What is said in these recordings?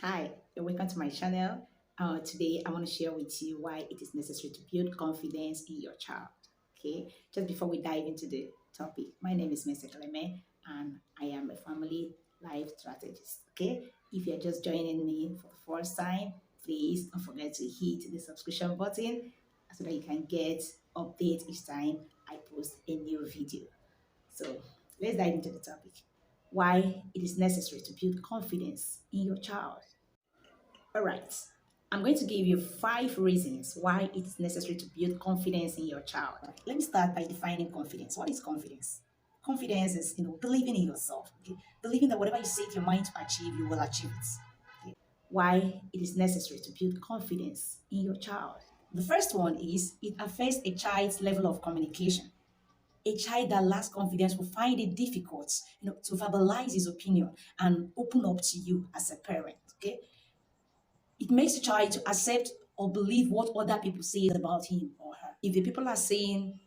Hi, and welcome to my channel. Today, I want to share with you why it is necessary to build confidence in your child. Okay, just before we dive into the topic, my name is Mr. Clement, and I am a family life strategist. Okay, if you're just joining me for the first time, please don't forget to hit the subscription button so that you can get updates each time I post a new video. So let's dive into the topic. Why it is necessary to build confidence in your child. All right. I'm going to give you 5 reasons why it is necessary to build confidence in your child. Let me start by defining confidence. What is confidence? Confidence is, believing in yourself. Okay? Believing that whatever you set your mind to achieve, you will achieve it. Okay? Why it is necessary to build confidence in your child. The first one is it affects a child's level of communication. A child that lacks confidence will find it difficult, to verbalize his opinion and open up to you as a parent. Okay, it makes the child to accept or believe what other people say about him or her. If the people are saying,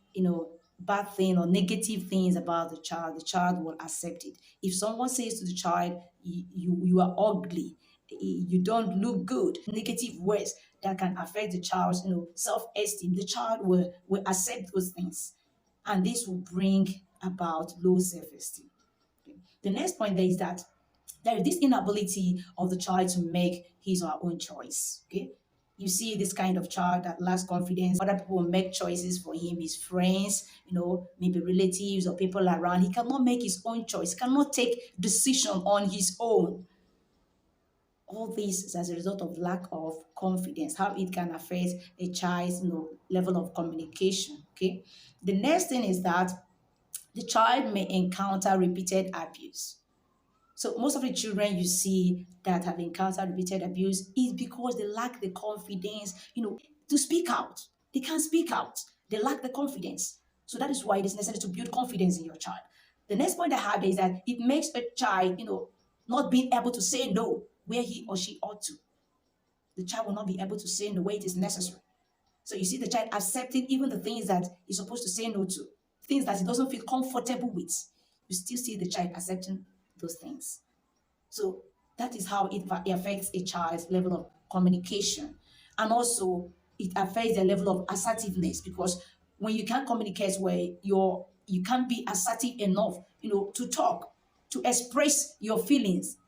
bad thing or negative things about the child will accept it. If someone says to the child, you are ugly, you don't look good, negative words that can affect the child's, self-esteem, the child will accept those things. And this will bring about low self-esteem. Okay. The next point there is that there is this inability of the child to make his or her own choice. Okay, you see this kind of child that lacks confidence. Other people will make choices for him, his friends, maybe relatives or people around. He cannot make his own choice. He cannot take decision on his own. All this is as a result of lack of confidence, how it can affect a child's level of communication. Okay, the next thing is that the child may encounter repeated abuse. So most of the children you see that have encountered repeated abuse is because they lack the confidence, to speak out. They can't speak out. They lack the confidence. So that is why it is necessary to build confidence in your child. The next point I have is that it makes a child, not being able to say no where he or she ought to. The child will not be able to say no where it is necessary. So you see the child accepting even the things that he's supposed to say no to, things that he doesn't feel comfortable with. You still see the child accepting those things. So that is how it affects a child's level of communication. And also it affects their level of assertiveness, because when you can't communicate well, you can't be assertive enough, to talk, to express your feelings.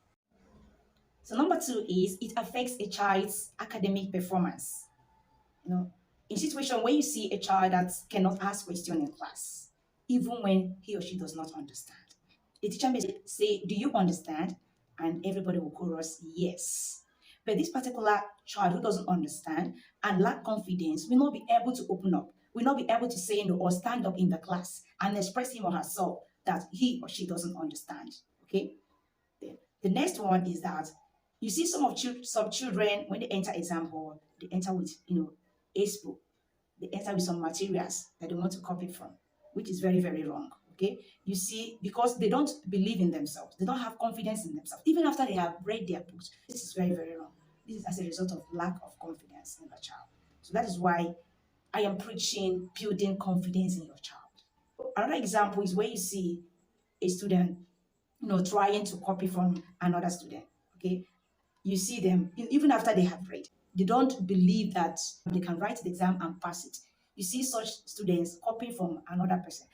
So number two is it affects a child's academic performance. In situation where you see a child that cannot ask question in class, even when he or she does not understand, the teacher may say, "Do you understand?" And everybody will chorus, "Yes." But this particular child who doesn't understand and lack confidence will not be able to open up, will not be able to say no or stand up in the class and express him or herself that he or she doesn't understand. Okay. Then the next one is that you see some children when they enter exam hall, they enter with ace book, they enter with some materials that they want to copy from, which is very, very wrong. Okay, you see, because they don't believe in themselves, they don't have confidence in themselves, even after they have read their books. This is very, very wrong. This is as a result of lack of confidence in the child. So that is why I am preaching building confidence in your child. Another example is where you see a student, trying to copy from another student. Okay, you see them even after they have read, they don't believe that they can write the exam and pass it. You see such students copying from another person.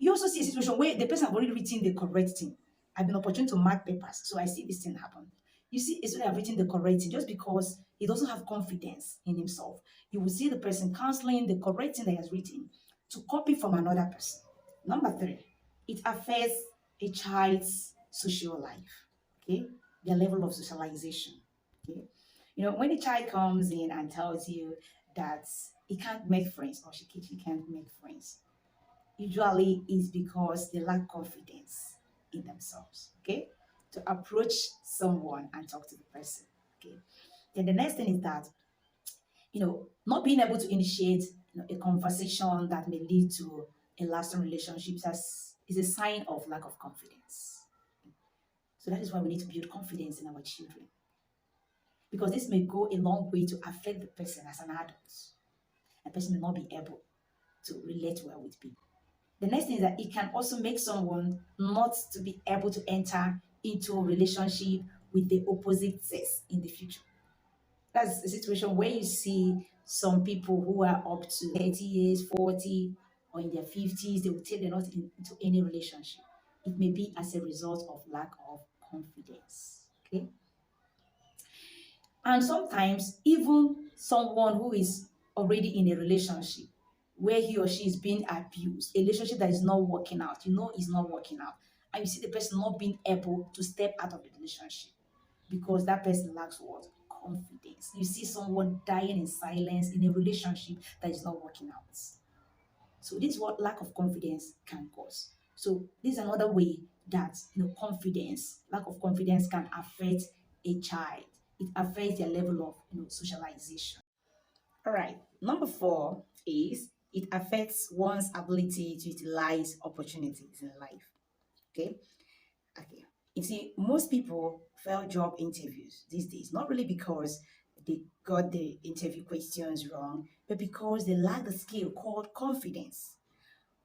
You also see a situation where the person have already written the correct thing. I've been opportune to mark papers, so I see this thing happen. You see a student have written the correct thing just because he doesn't have confidence in himself. You will see the person canceling the correct thing that he has written to copy from another person. Number three, it affects a child's social life. Okay, their level of socialization. Okay, when a child comes in and tells you that he can't make friends or she can't make friends, usually is because they lack confidence in themselves. Okay, to approach someone and talk to the person. Okay, then the next thing is that not being able to initiate a conversation that may lead to a lasting relationship is a sign of lack of confidence. So that is why we need to build confidence in our children, because this may go a long way to affect the person as an adult. A person may not be able to relate well with people. The next thing is that it can also make someone not to be able to enter into a relationship with the opposite sex in the future. That's a situation where you see some people who are up to 30 years, 40, or in their 50s, they will say they're not into any relationship. It may be as a result of lack of confidence. Okay. And sometimes, even someone who is already in a relationship where he or she is being abused, a relationship that is not working out, is not working out, and you see the person not being able to step out of the relationship because that person lacks what? Confidence. You see someone dying in silence in a relationship that is not working out. So this is what lack of confidence can cause. So this is another way that lack of confidence can affect a child. It affects their level of socialization. All right. Number four is it affects one's ability to utilize opportunities in life. Okay. Okay. You see, most people fail job interviews these days, not really because they got the interview questions wrong, but because they lack the skill called confidence.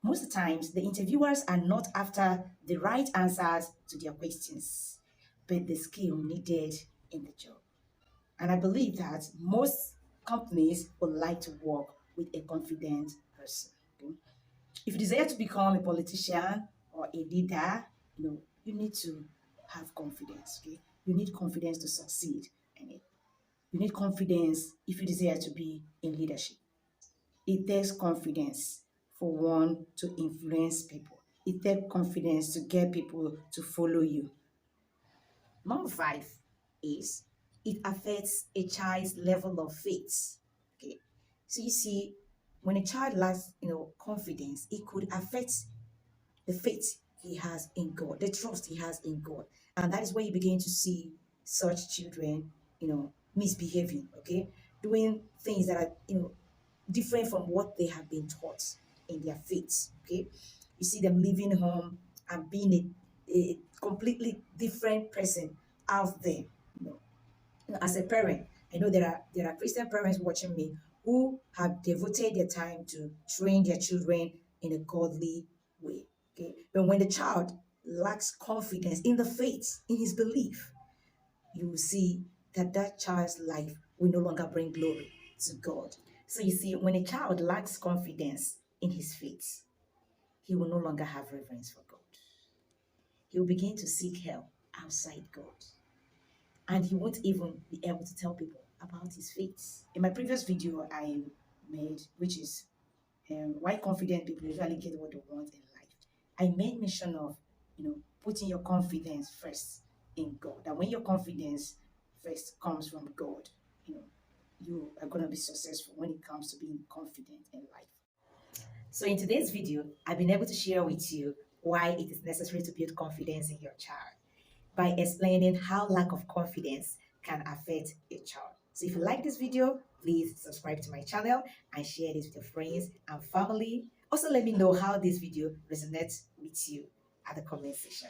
Most of the times, the interviewers are not after the right answers to their questions, but the skill needed in the job. And I believe that most companies would like to work with a confident person. Okay? If you desire to become a politician or a leader, you need to have confidence. Okay, you need confidence to succeed in it. You need confidence if you desire to be in leadership. It takes confidence for one to influence people. It takes confidence to get people to follow you. Number five is it affects a child's level of faith. Okay. So you see, when a child lacks, confidence, it could affect the faith he has in God, the trust he has in God. And that is where you begin to see such children, misbehaving, okay, doing things that are, different from what they have been taught in their faith, okay. You see them leaving home and being a completely different person out there, you know, as a parent. I know there are Christian parents watching me who have devoted their time to train their children in a godly way. Okay, but when the child lacks confidence in the faith, in his belief, you will see that that child's life will no longer bring glory to God. So you see, when a child lacks confidence in his faith, he will no longer have reverence for God. He will begin to seek help outside God, and he won't even be able to tell people about his faith. In my previous video I made, which is why confident people usually get what they want in life, I made mention of putting your confidence first in God. And when your confidence first comes from God, you know you are going to be successful when it comes to being confident in life. So in today's video, I've been able to share with you why it is necessary to build confidence in your child by explaining how lack of confidence can affect a child. So if you like this video, please subscribe to my channel and share this with your friends and family. Also, let me know how this video resonates with you at the comment section.